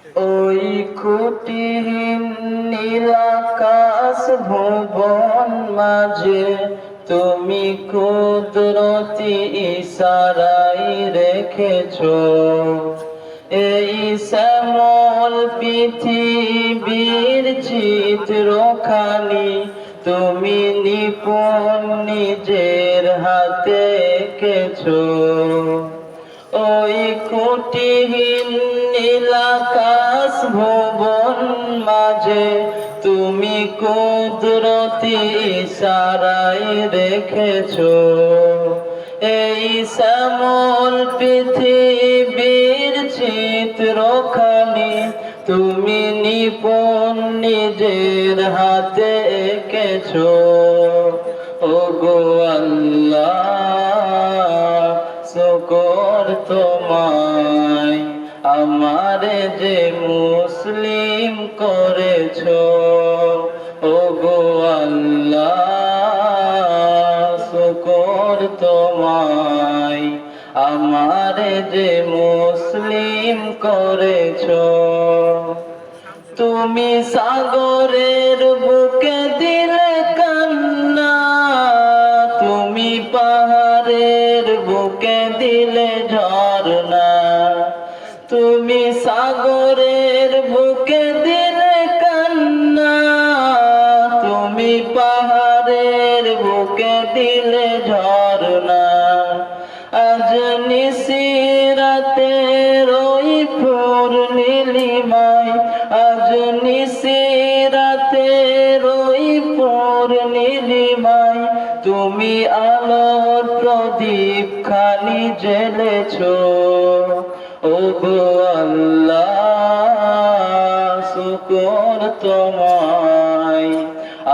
ওই খুঁটিহীন নীলাকাশ ভুবন মাঝে তুমি কুদরতি ইশারায় রেখেছো এই শ্যামল পৃথিবীর চিত্রখানি তুমি নিপুণ নিজের হাতে এঁকেছো ওই খুঁটিহীন নীলাকাশ ভুবন মাঝে তুমি কুদরতি ইশারায় রেখেছো এই শ্যামল পৃথিবীর চিত্রখানি তুমি নিপুণ নিজের হাতে এঁকেছো ওগো আল্লাহ শুকর তোমায় আমারে যে মুসলিম করেছো ওগো আল্লাহ শুকর তোমায় আমারে যে মুসলিম করেছো তুমি সাগরের বুকে দিলে কান্না তুমি পাহাড়ের বুকে দিলে ঝরনা তুমি সাগরের বুকে দিলে কান্না তুমি পাহাড়ের বুকে দিলে ঝরনা আজ নিশিরাতে ওই পূর্ণিমায় আজ নিশিরাতে ওই পূর্ণিমায় তুমি আলোর প্রদীপ খানি জ্বেলেছো ওগো আল্লাহ শুকর তোমায়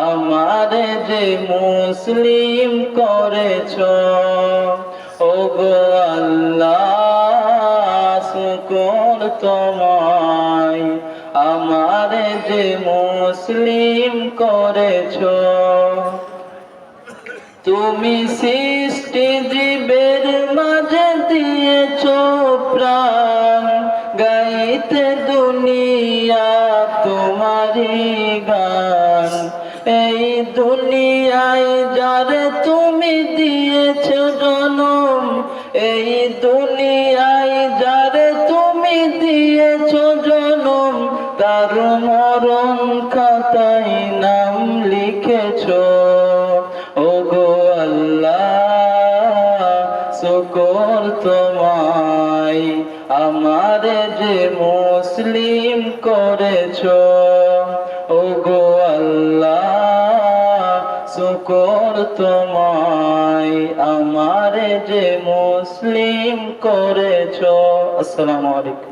আমারে যে মুসলিম করেছো ওগো আল্লাহ শুকর তোমায় আমারে যে মুসলিম করেছো তুমি সৃষ্টি জীবের মাঝে দিয়েছো প্রাণ গাইতে দুনিয়া তোমারি গান এই দুনিয়ায় যারে তুমি দিয়েছো জনম এই দুনিয়ায় যারে তুমি দিয়েছো জনম তার মরণ খাতায় নাম লিখেছো ওগো আল্লাহ শুকর তোমায় আমারে যে মুসলিম করেছো ওগো আল্লাহ শুকর তোমায় আমারে যে মুসলিম করেছো। আসসালামু আলাইকুম।